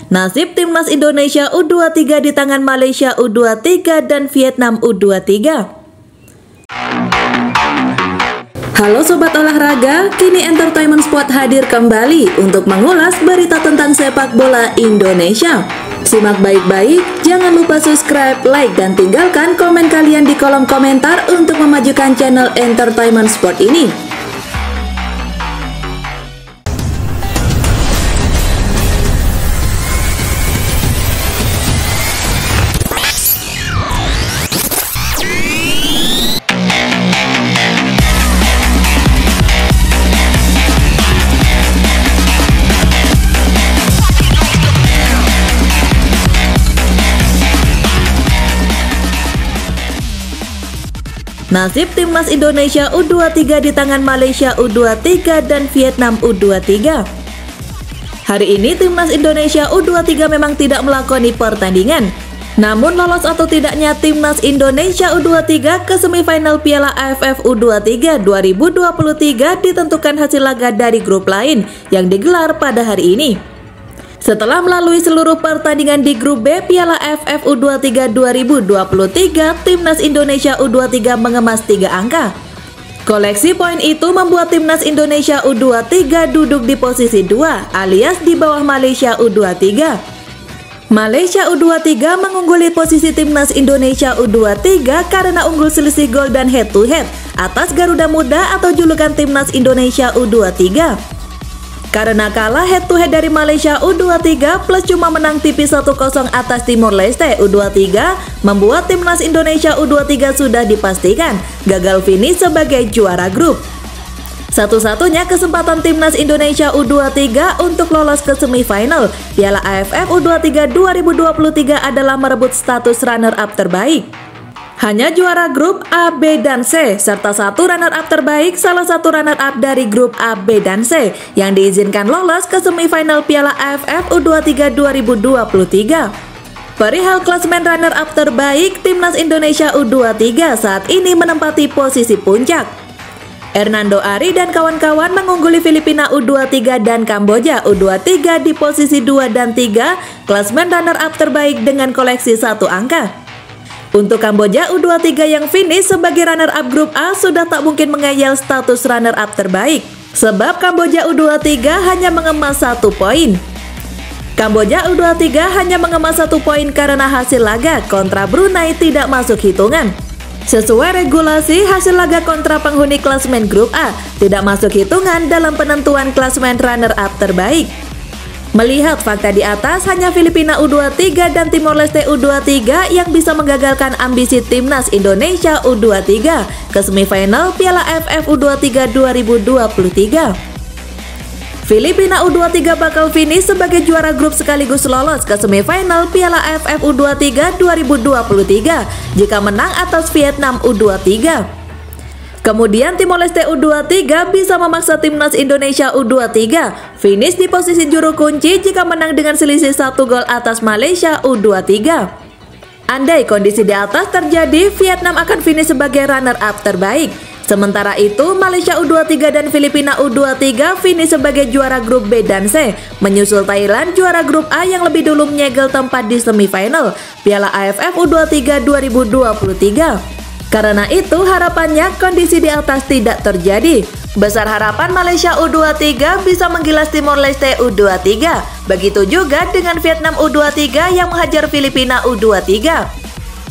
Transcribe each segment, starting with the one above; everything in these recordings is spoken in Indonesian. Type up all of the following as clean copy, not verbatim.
Nasib Timnas Indonesia U23 di tangan Malaysia U23 dan Vietnam U23. Halo Sobat Olahraga, kini Entertainment Sport hadir kembali untuk mengulas berita tentang sepak bola Indonesia. Simak baik-baik, jangan lupa subscribe, like, dan tinggalkan komen kalian di kolom komentar untuk memajukan channel Entertainment Sport ini. Nasib Timnas Indonesia U23 di tangan Malaysia U23 dan Vietnam U23. Hari ini Timnas Indonesia U23 memang tidak melakoni pertandingan. Namun lolos atau tidaknya Timnas Indonesia U23 ke semifinal Piala AFF U23 2023 ditentukan hasil laga dari grup lain yang digelar pada hari ini. Setelah melalui seluruh pertandingan di grup B Piala AFF U23 2023, Timnas Indonesia U23 mengemas 3 angka. Koleksi poin itu membuat Timnas Indonesia U23 duduk di posisi 2 alias di bawah Malaysia U23. Malaysia U23 mengungguli posisi Timnas Indonesia U23 karena unggul selisih gol dan head to head atas Garuda Muda atau julukan Timnas Indonesia U23. Karena kalah head to head dari Malaysia U23 plus cuma menang tipis 1-0 atas Timor Leste U23, membuat Timnas Indonesia U23 sudah dipastikan gagal finish sebagai juara grup. Satu-satunya kesempatan Timnas Indonesia U23 untuk lolos ke semifinal Piala AFF U23 2023 adalah merebut status runner-up terbaik. Hanya juara grup A, B, dan C, serta satu runner-up terbaik salah satu runner-up dari grup A, B, dan C yang diizinkan lolos ke semifinal Piala AFF U23 2023. Perihal klasemen runner-up terbaik, Timnas Indonesia U23 saat ini menempati posisi puncak. Hernando Ari dan kawan-kawan mengungguli Filipina U23 dan Kamboja U23 di posisi 2 dan 3, klasemen runner-up terbaik dengan koleksi 1 angka. Untuk Kamboja U23 yang finish sebagai runner-up grup A sudah tak mungkin mengayal status runner-up terbaik, sebab Kamboja U23 hanya mengemas 1 poin. Kamboja U23 hanya mengemas 1 poin karena hasil laga kontra Brunei tidak masuk hitungan. Sesuai regulasi, hasil laga kontra penghuni klasemen grup A tidak masuk hitungan dalam penentuan klasemen runner-up terbaik. Melihat fakta di atas, hanya Filipina U23 dan Timor Leste U23 yang bisa menggagalkan ambisi Timnas Indonesia U23 ke semifinal Piala AFF U23 2023. Filipina U23 bakal finish sebagai juara grup sekaligus lolos ke semifinal Piala AFF U23 2023 jika menang atas Vietnam U23. Kemudian Timor Leste U23 bisa memaksa Timnas Indonesia U23 finish di posisi juru kunci jika menang dengan selisih 1 gol atas Malaysia U23. Andai kondisi di atas terjadi, Vietnam akan finish sebagai runner-up terbaik. Sementara itu, Malaysia U23 dan Filipina U23 finish sebagai juara grup B dan C, menyusul Thailand juara grup A yang lebih dulu menyegel tempat di semifinal Piala AFF U23 2023. Karena itu harapannya kondisi di atas tidak terjadi. Besar harapan Malaysia U23 bisa menggilas Timor Leste U23. Begitu juga dengan Vietnam U23 yang menghajar Filipina U23.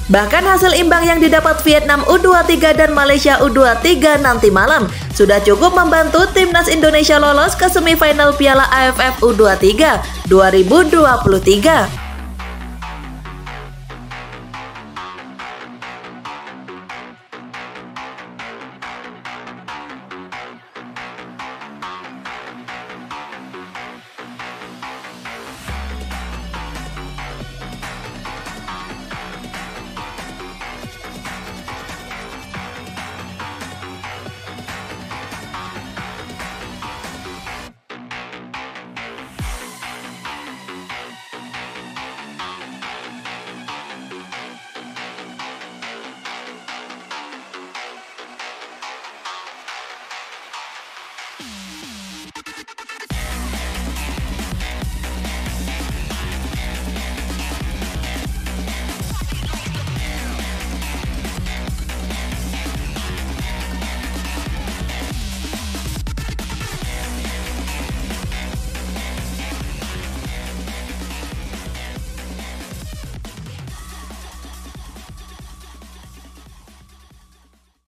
Bahkan hasil imbang yang didapat Vietnam U23 dan Malaysia U23 nanti malam sudah cukup membantu Timnas Indonesia lolos ke semifinal Piala AFF U23 2023.